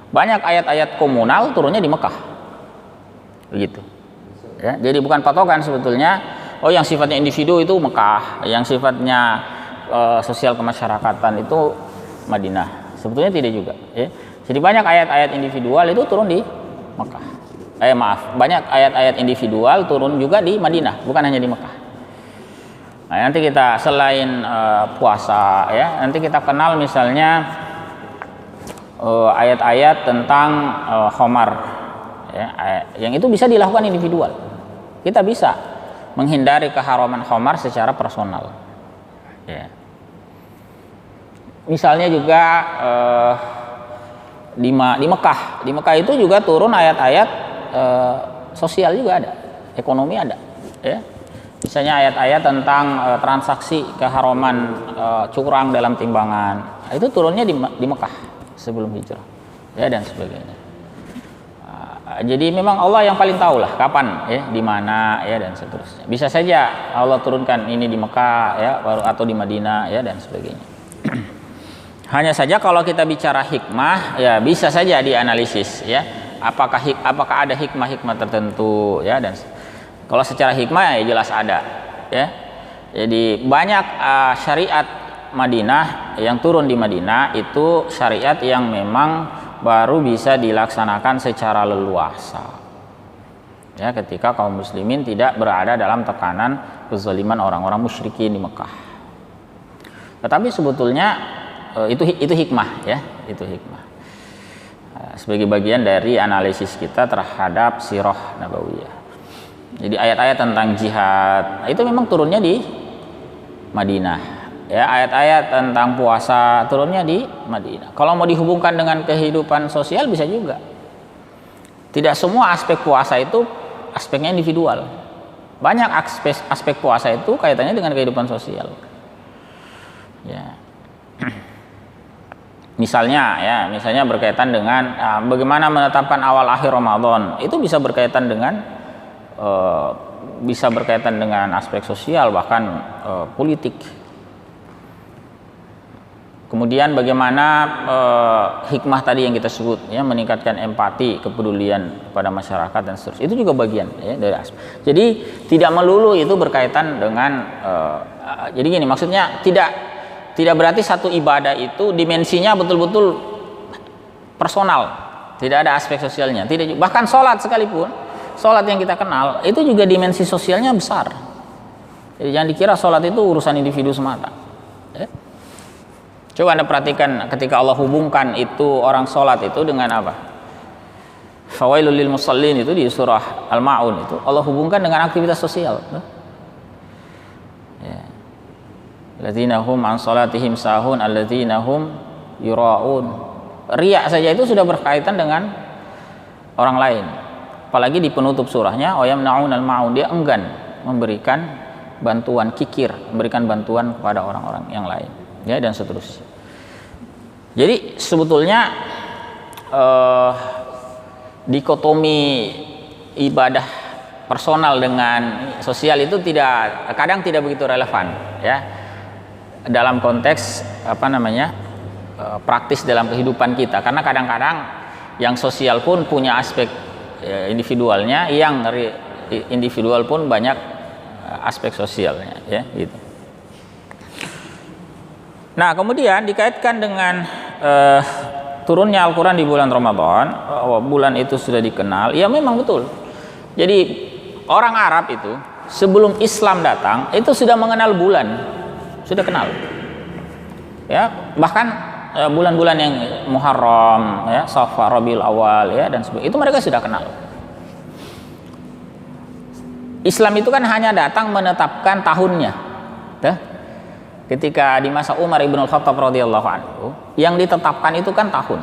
Banyak ayat-ayat komunal turunnya di Mekah, begitu. Ya, jadi bukan patokan sebetulnya. Oh, yang sifatnya individu itu Mekah, yang sifatnya sosial kemasyarakatan itu Madinah. Sebetulnya tidak juga. Ya. Jadi banyak ayat-ayat individual itu turun di Mekah. Banyak ayat-ayat individual turun juga di Madinah, bukan hanya di Mekah. Nah, nanti kita selain puasa, ya, nanti kita kenal misalnya ayat-ayat tentang khamar ya, yang itu bisa dilakukan individual. Kita bisa menghindari keharaman khamar secara personal ya. Misalnya juga di Mekah itu juga turun ayat-ayat sosial juga ada, ekonomi ada ya. Misalnya ayat-ayat tentang transaksi keharaman curang dalam timbangan, itu turunnya di Mekah sebelum hijrah ya, dan sebagainya. Jadi memang Allah yang paling tahu lah kapan ya, di mana ya dan seterusnya. Bisa saja Allah turunkan ini di Mekah ya, baru atau di Madinah ya dan sebagainya. Hanya saja kalau kita bicara hikmah ya bisa saja dianalisis ya. Apakah ada hikmah-hikmah tertentu ya, dan kalau secara hikmah ya jelas ada ya. Jadi banyak syariat Madinah yang turun di Madinah itu syariat yang memang baru bisa dilaksanakan secara leluasa ya, ketika kaum muslimin tidak berada dalam tekanan kezaliman orang-orang musyrikin di Mekah. Tetapi sebetulnya itu hikmah ya, itu hikmah sebagai bagian dari analisis kita terhadap sirah nabawiyah. Jadi ayat-ayat tentang jihad itu memang turunnya di Madinah. Ya, ayat-ayat tentang puasa turunnya di Madinah. Kalau mau dihubungkan dengan kehidupan sosial bisa juga. Tidak semua aspek puasa itu aspeknya individual. Banyak aspek puasa itu kaitannya dengan kehidupan sosial. Ya. Misalnya berkaitan dengan bagaimana menetapkan awal akhir Ramadan. Itu bisa berkaitan dengan aspek sosial, bahkan politik. Kemudian bagaimana hikmah tadi yang kita sebut ya, meningkatkan empati, kepedulian pada masyarakat dan seterusnya. Itu juga bagian ya dari aspek. Jadi tidak melulu itu berkaitan dengan jadi gini, maksudnya tidak berarti satu ibadah itu dimensinya betul-betul personal, tidak ada aspek sosialnya. Tidak, bahkan sholat sekalipun, sholat yang kita kenal itu juga dimensi sosialnya besar. Jadi jangan dikira sholat itu urusan individu semata. Ya. Coba Anda perhatikan ketika Allah hubungkan itu orang sholat itu dengan apa? Fawailul lil musallin itu di surah Al-Ma'un itu Allah hubungkan dengan aktivitas sosial. Ya. Alladzina hum an sholatihim sahun alladzina hum yura'un. Riya saja itu sudah berkaitan dengan orang lain. Apalagi di penutup surahnya wayamna'un al-ma'un, dia enggan memberikan bantuan, kikir memberikan bantuan kepada orang-orang yang lain. Ya, dan seterusnya. Jadi sebetulnya dikotomi ibadah personal dengan sosial itu kadang tidak begitu relevan ya dalam konteks praktis dalam kehidupan kita, karena kadang-kadang yang sosial pun punya aspek individualnya, yang individual pun banyak aspek sosialnya ya gitu. Nah, kemudian dikaitkan dengan turunnya Al-Quran di bulan Ramadan, bulan itu sudah dikenal, ya memang betul. Jadi orang Arab itu sebelum Islam datang itu sudah mengenal bulan, sudah kenal. Ya, bahkan bulan-bulan yang Muharram, ya, Safar, Rabiul Awal, ya, dan sebagainya itu mereka sudah kenal. Islam itu kan hanya datang menetapkan tahunnya. Ketika di masa Umar ibn al-Khattab radhiyallahu anhu, yang ditetapkan itu kan tahun.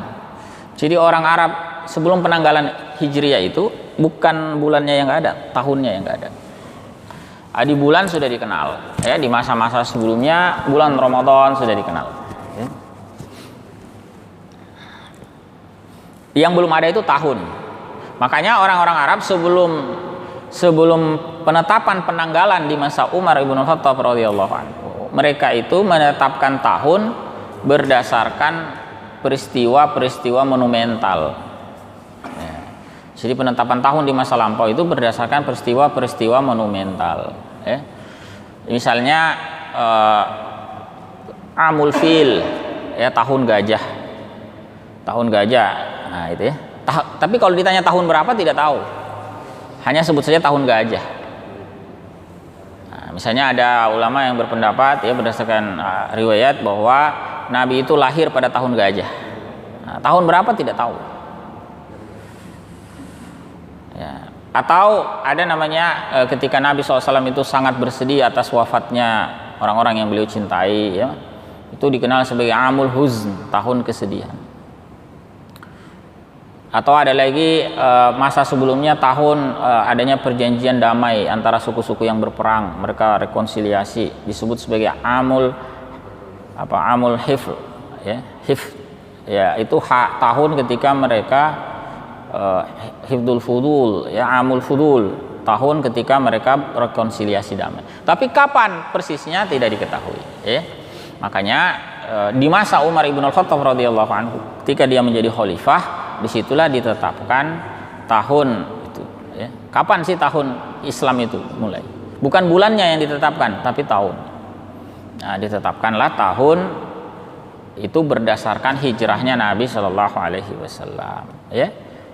Jadi orang Arab sebelum penanggalan Hijriyah itu bukan bulannya yang nggak ada, tahunnya yang nggak ada. Di bulan sudah dikenal, ya, di masa-masa sebelumnya bulan Ramadan sudah dikenal. Ya. Yang belum ada itu tahun. Makanya orang-orang Arab sebelum penetapan penanggalan di masa Umar ibn al-Khattab radhiyallahu anhu, mereka itu menetapkan tahun berdasarkan peristiwa-peristiwa monumental. Ya. Jadi penetapan tahun di masa lampau itu berdasarkan peristiwa-peristiwa monumental. Ya. Misalnya Amul Fil, ya, tahun gajah. Nah itu ya. Tapi kalau ditanya tahun berapa tidak tahu. Hanya sebut saja tahun gajah. Misalnya ada ulama yang berpendapat ya berdasarkan riwayat bahwa Nabi itu lahir pada tahun gajah. Nah, tahun berapa tidak tahu. Ya. Atau ada namanya ketika Nabi SAW itu sangat bersedih atas wafatnya orang-orang yang beliau cintai, ya, itu dikenal sebagai Amul Huzn, tahun kesedihan. Atau ada lagi masa sebelumnya tahun adanya perjanjian damai antara suku-suku yang berperang, mereka rekonsiliasi, disebut sebagai Amul Hifl, ya, Hifl, ya, itu tahun ketika mereka hifdzul fudul, ya amul fudul, tahun ketika mereka rekonsiliasi damai. Tapi kapan persisnya tidak diketahui, ya. Makanya di masa Umar ibn al-Khattab radhiyallahu anhu, ketika dia menjadi khalifah, disitulah ditetapkan tahun itu, ya. Kapan sih tahun Islam itu mulai? Bukan bulannya yang ditetapkan, tapi tahun. Nah, ditetapkanlah tahun itu berdasarkan hijrahnya Nabi Shallallahu Alaihi Wasallam, ya,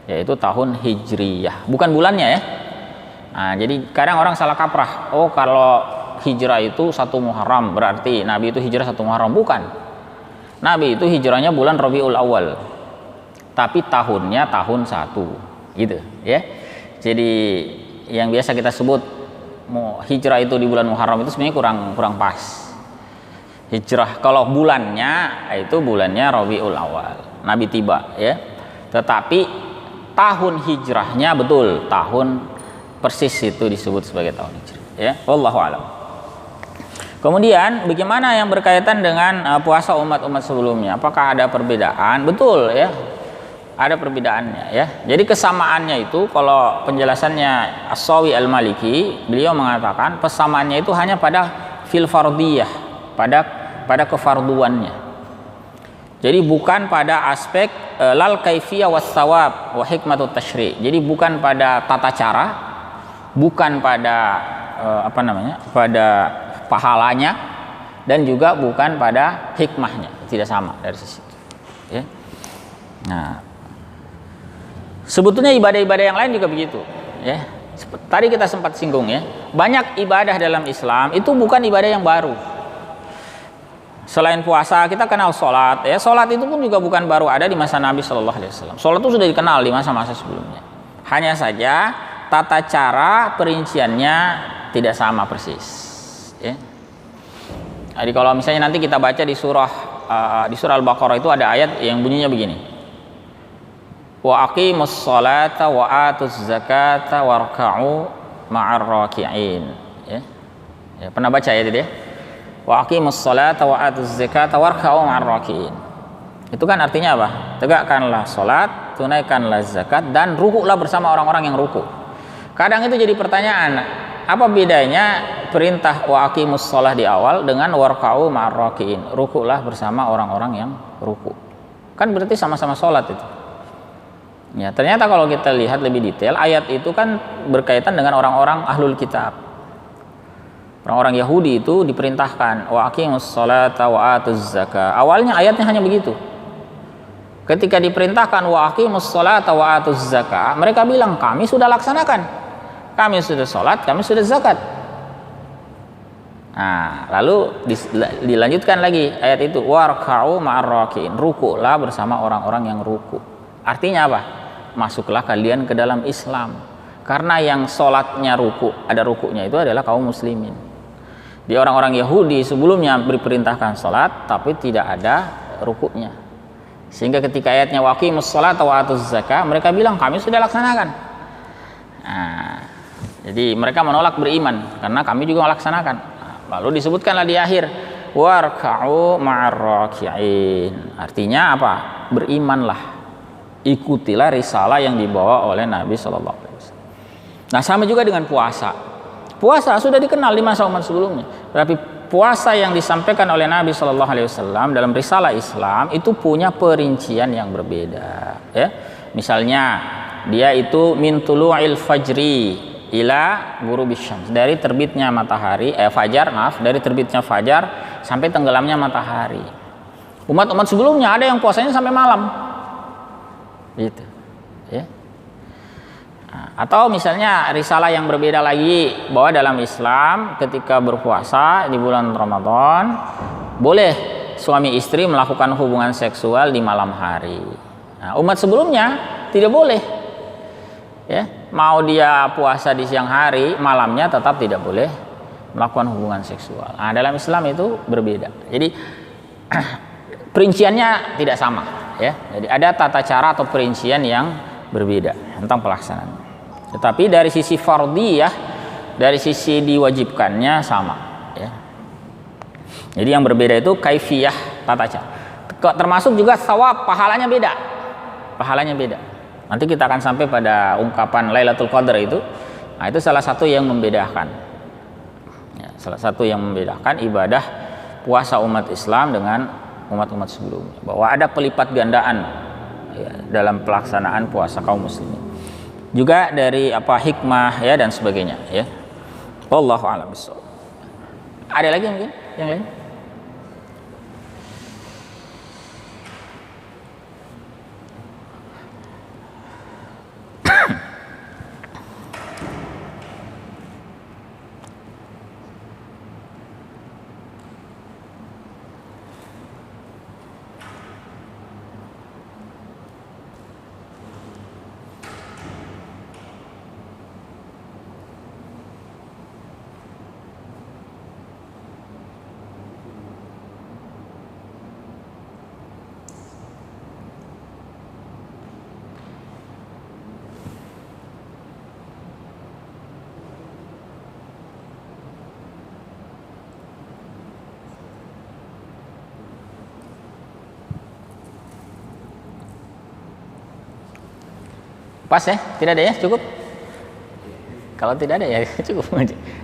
yaitu tahun hijriyah, bukan bulannya, ya. Nah, jadi kadang orang salah kaprah. Oh, kalau hijrah itu 1 Muharram berarti Nabi itu hijrah 1 Muharram. Bukan. Nabi itu hijrahnya bulan Rabiul Awal, tapi tahunnya tahun 1, gitu, ya. Jadi yang biasa kita sebut hijrah itu di bulan Muharram itu sebenarnya kurang pas. Hijrah kalau bulannya itu bulannya Rabiul Awal, Nabi tiba, ya. Tetapi tahun hijrahnya betul tahun persis itu disebut sebagai tahun hijrah, ya. Wallahu a'lam. Kemudian bagaimana yang berkaitan dengan puasa umat-umat sebelumnya? Apakah ada perbedaan? Betul, ya. Ada perbedaannya, ya. Jadi kesamaannya itu kalau penjelasannya As-Sawi Al-Maliki, beliau mengatakan persamaannya itu hanya pada fil fardiyah, pada kefarduannya. Jadi bukan pada aspek lal kaifiyah was sawab wa hikmatut tasyri'. Jadi bukan pada tata cara, bukan pada pada pahalanya, dan juga bukan pada hikmahnya. Tidak sama dari sisi itu, ya. Nah, sebetulnya ibadah-ibadah yang lain juga begitu, ya. Tadi kita sempat singgung, ya. Banyak ibadah dalam Islam itu bukan ibadah yang baru. Selain puasa, kita kenal sholat, ya. Sholat itu pun juga bukan baru ada di masa Nabi Shallallahu Alaihi Wasallam. Sholat itu sudah dikenal di masa-masa sebelumnya. Hanya saja tata cara perinciannya tidak sama persis, ya. Jadi kalau misalnya nanti kita baca di surah Al-Baqarah itu ada ayat yang bunyinya begini: wa aqimus sholata wa atuz zakata warka'u ma'ar raki'in, ya. Ya, pernah baca ya, ya? Wa aqimus sholata wa atuz zakata warka'u ma'ar raki'in. Itu kan artinya apa? Tegakkanlah salat, tunaikanlah zakat, dan rukuklah bersama orang-orang yang rukuk. Kadang itu jadi pertanyaan, apa bedanya perintah wa aqimus shalah di awal dengan warka'u ma'ar raki'in? Rukuklah bersama orang-orang yang rukuk. Kan berarti sama-sama salat itu. Ya, ternyata kalau kita lihat lebih detail, ayat itu kan berkaitan dengan orang-orang ahlul kitab. Orang-orang Yahudi itu diperintahkan wa aqimus sholata wa atuz zakah. Awalnya ayatnya hanya begitu. Ketika diperintahkan wa aqimus sholata wa atuz zakah, mereka bilang kami sudah laksanakan. Kami sudah sholat, kami sudah zakat. Nah, lalu dilanjutkan lagi ayat itu warka'u ma'ar raki'in. Rukuklah bersama orang-orang yang ruku. Artinya apa? Masuklah kalian ke dalam Islam. Karena yang sholatnya ruku, ada rukuknya itu adalah kaum muslimin. Di orang-orang Yahudi sebelumnya diperintahkan sholat, tapi tidak ada rukuknya. Sehingga ketika ayatnya waqimus sholata wa atuz zakah, mereka bilang kami sudah laksanakan. Nah, jadi mereka menolak beriman karena kami juga melaksanakan. Nah, lalu disebutkanlah di akhir warka'u ma'ar raki'in. Artinya apa? Berimanlah, ikutilah risalah yang dibawa oleh Nabi Sallallahu Alaihi Wasallam. Nah, sama juga dengan puasa. Puasa sudah dikenal di masa umat sebelumnya. Tapi puasa yang disampaikan oleh Nabi Sallallahu Alaihi Wasallam dalam risalah Islam itu punya perincian yang berbeda, ya. Misalnya dia itu min tulu'il fajri ila ghurubis syams, dari terbitnya matahari dari terbitnya fajar sampai tenggelamnya matahari. Umat-umat sebelumnya ada yang puasanya sampai malam, gitu, ya. Atau misalnya risalah yang berbeda lagi, bahwa dalam Islam ketika berpuasa di bulan Ramadan boleh suami istri melakukan hubungan seksual di malam hari. Nah, umat sebelumnya tidak boleh, ya. Mau dia puasa di siang hari, malamnya tetap tidak boleh melakukan hubungan seksual. Nah, dalam Islam itu berbeda. Jadi perinciannya tidak sama, ya. Jadi ada tata cara atau perincian yang berbeda tentang pelaksanaan. Tetapi dari sisi fardiyah, dari sisi diwajibkannya sama, ya. Jadi yang berbeda itu kaifiyah, tata cara. Termasuk juga sawab, pahalanya beda. Pahalanya beda. Nanti kita akan sampai pada ungkapan Lailatul Qadar itu. Nah, itu salah satu yang membedakan. Ya, salah satu yang membedakan ibadah puasa umat Islam dengan umat-umat sebelumnya. Bahwa ada pelipat gandaan ya, dalam pelaksanaan puasa kaum muslimin. Juga dari hikmah ya dan sebagainya ya. Wallahu a'lam bishawab. Ada lagi mungkin yang lain? Pas ya? Tidak ada ya? Cukup? Kalau tidak ada ya cukup.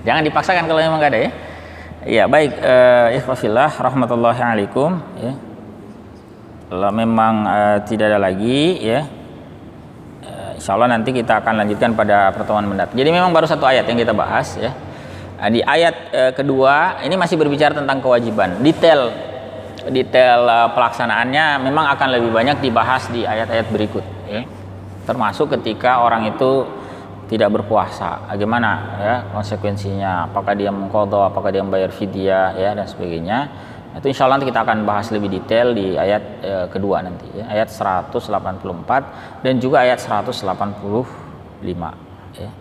Jangan dipaksakan kalau memang nggak ada ya. Iya baik, ikhwafillah rahmatullahi alaikum ya. Kalau memang tidak ada lagi ya, insya Allah nanti kita akan lanjutkan pada pertemuan mendatang. Jadi memang baru satu ayat yang kita bahas ya. Di ayat kedua ini masih berbicara tentang kewajiban. Detail pelaksanaannya memang akan lebih banyak dibahas di ayat-ayat berikut ya. Termasuk ketika orang itu tidak berpuasa, bagaimana ya konsekuensinya, apakah dia mengqadha, apakah dia membayar fidyah ya dan sebagainya. Itu insya Allah nanti kita akan bahas lebih detail di ayat kedua nanti ya, ayat 184 dan juga ayat 185 ya.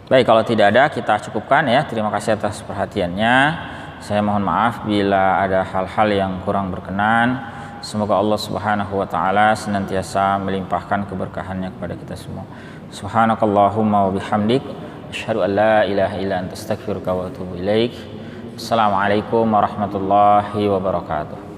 Baik, kalau tidak ada kita cukupkan ya. Terima kasih atas perhatiannya. Saya mohon maaf bila ada hal-hal yang kurang berkenan. Semoga Allah Subhanahu wa taala senantiasa melimpahkan keberkahannya kepada kita semua. Subhanakallahumma wa bihamdik asyhadu an la ilaha illa anta astaghfiruka wa atubu ilaik. Assalamualaikum warahmatullahi wabarakatuh.